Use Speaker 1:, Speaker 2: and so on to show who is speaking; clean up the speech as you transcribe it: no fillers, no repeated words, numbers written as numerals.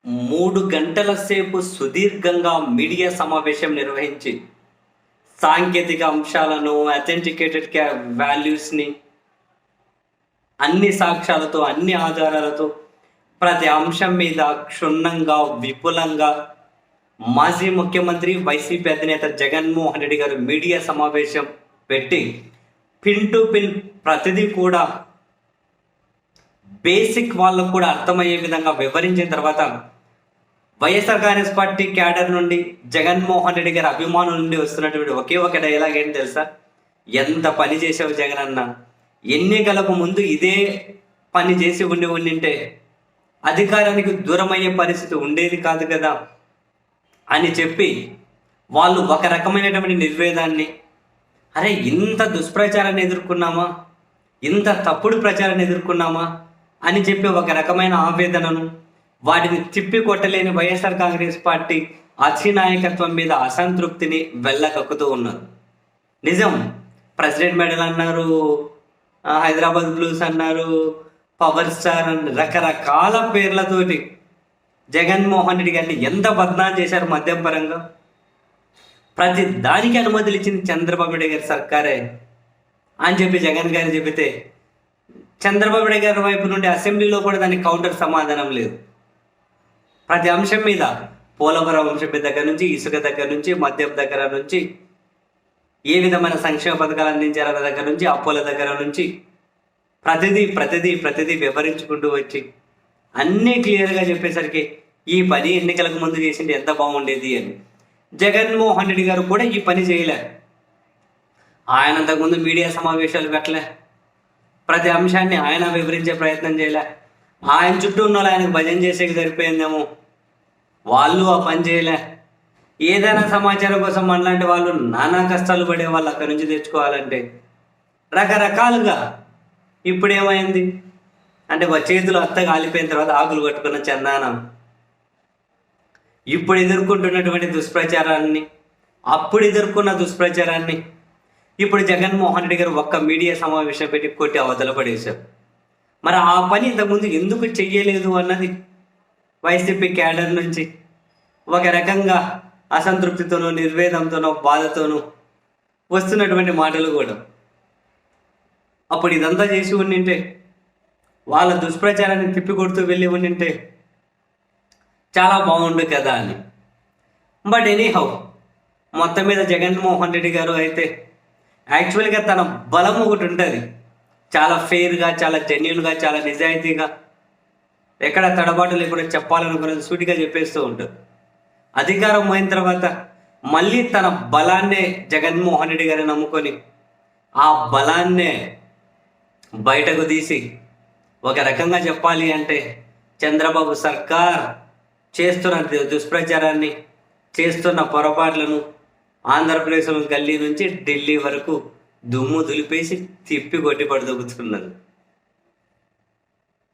Speaker 1: 3 గంటల సేపు సుదీర్ఘంగా మీడియా సమావేశం నిర్వహించి సాంకేతిక అంశాలను అథెంటికేటెడ్ వాల్యూస్ని అన్ని సాక్ష్యాలతో అన్ని ఆధారాలతో ప్రతి అంశం మీద క్షుణ్ణంగా విపులంగా మాజీ ముఖ్యమంత్రి వైసీపీ అధినేత జగన్మోహన్ రెడ్డి గారు మీడియా సమావేశం పెట్టి పిన్ టు పిన్ ప్రతిదీ కూడా బేసిక్ వాళ్ళకు కూడా అర్థమయ్యే విధంగా వివరించిన తర్వాత వైఎస్ఆర్ కాంగ్రెస్ పార్టీ క్యాడర్ నుండి జగన్మోహన్ రెడ్డి గారి అభిమానుల నుండి వస్తున్నటువంటి ఒకే ఒక డైలాగ్ ఏంటి తెలుసా? ఎంత పని చేసావు జగన్ అన్న, ఎన్నికలకు ముందు ఇదే పని చేసి ఉండింటే అధికారానికి దూరమయ్యే పరిస్థితి ఉండేది కాదు కదా అని చెప్పి వాళ్ళు ఒక రకమైనటువంటి నిర్వేదాన్ని, అరే ఇంత దుష్ప్రచారాన్ని ఎదుర్కొన్నామా, ఇంత తప్పుడు ప్రచారాన్ని ఎదుర్కొన్నామా అని చెప్పి ఒక రకమైన ఆవేదనను, వాటిని తిప్పి కొట్టలేని వైఎస్ఆర్ కాంగ్రెస్ పార్టీ అధినాయకత్వం మీద అసంతృప్తిని వెళ్ళకక్కుతూ ఉన్నారు. నిజం, ప్రెసిడెంట్ మెడల్ అన్నారు, హైదరాబాద్ బ్లూస్ అన్నారు, పవర్ స్టార్ అని రకరకాల పేర్లతోటి జగన్మోహన్ రెడ్డి గారిని ఎంత బద్నాం చేశారు మద్యం పరంగా. ప్రతి దానికి అనుమతులు ఇచ్చింది చంద్రబాబు నాయుడు గారి సర్కారే అని చెప్పి జగన్ గారు చెబితే చంద్రబాబు నాయుడు గారి వైపు నుండి అసెంబ్లీలో కూడా దానికి కౌంటర్ సమాధానం లేదు. ప్రతి అంశం మీద, పోలవరం అంశం దగ్గర నుంచి, ఇసుక దగ్గర నుంచి, మద్యం దగ్గర నుంచి, ఏ విధమైన సంక్షేమ పథకాలు అందించారన్న దగ్గర నుంచి, అప్పుల దగ్గర నుంచి ప్రతిదీ వివరించుకుంటూ వచ్చి అన్నీ క్లియర్గా చెప్పేసరికి ఈ పని ఎన్నికలకు ముందు చేసింది ఎంత బాగుండేది అని. జగన్మోహన్ రెడ్డి గారు కూడా ఈ పని చేయలే. ఆయన అంతకుముందు మీడియా సమావేశాలు పెట్టలే, ప్రతి అంశాన్ని ఆయన వివరించే ప్రయత్నం చేయలే. ఆయన చుట్టూ ఉన్న వాళ్ళు ఆయనకు భజన చేసేకి సరిపోయిందేమో, వాళ్ళు ఆ పని చేయలే. ఏదైనా సమాచారం కోసం మనలాంటి వాళ్ళు నానా కష్టాలు పడే వాళ్ళు అక్కడి నుంచి తెచ్చుకోవాలంటే రకరకాలుగా. ఇప్పుడు ఏమైంది అంటే చేతులు అత్త కాలిపోయిన తర్వాత ఆకులు కట్టుకున్న చందానం ఇప్పుడు ఎదుర్కొంటున్నటువంటి దుష్ప్రచారాన్ని, అప్పుడు ఎదుర్కొన్న దుష్ప్రచారాన్ని ఇప్పుడు జగన్మోహన్ రెడ్డి గారు ఒక్క మీడియా సమావేశం పెట్టి కొట్టి అవతల పడేశారు. మరి ఆ పని ఇంతకుముందు ఎందుకు చెయ్యలేదు అన్నది వైసీపీ క్యాడర్ నుంచి ఒక రకంగా అసంతృప్తితోనో, నిర్వేదంతోనో, బాధతోనో వస్తున్నటువంటి మాటలు కూడా. అప్పుడు ఇదంతా చేసి ఉండింటే, వాళ్ళ దుష్ప్రచారాన్ని తిప్పికొడుతూ వెళ్ళి ఉండింటే చాలా బాగుండు కదా అని. బట్ ఎనీహౌ, మొత్తం మీద జగన్మోహన్ రెడ్డి గారు అయితే యాక్చువల్గా తన బలం ఒకటి ఉంటుంది, చాలా ఫెయిర్గా, చాలా జెన్యున్గా, చాలా నిజాయితీగా, ఎక్కడ తడబాటు లేకుండా చెప్పాలనుకున్నది సూటిగా చెప్పేస్తూ ఉంటారు. అధికారం పోయిన తర్వాత మళ్ళీ తన బలాన్నే జగన్మోహన్ రెడ్డి గారిని నమ్ముకొని ఆ బలాన్నే బయటకు తీసి ఒక రకంగా చెప్పాలి అంటే చంద్రబాబు సర్కార్ చేస్తున్న దుష్ప్రచారాన్ని, చేస్తున్న పొరపాట్లను ఆంధ్రప్రదేశ్ గల్లీ నుంచి ఢిల్లీ వరకు దుమ్ము దులిపేసి తిప్పి కొట్టి పడుతున్నది.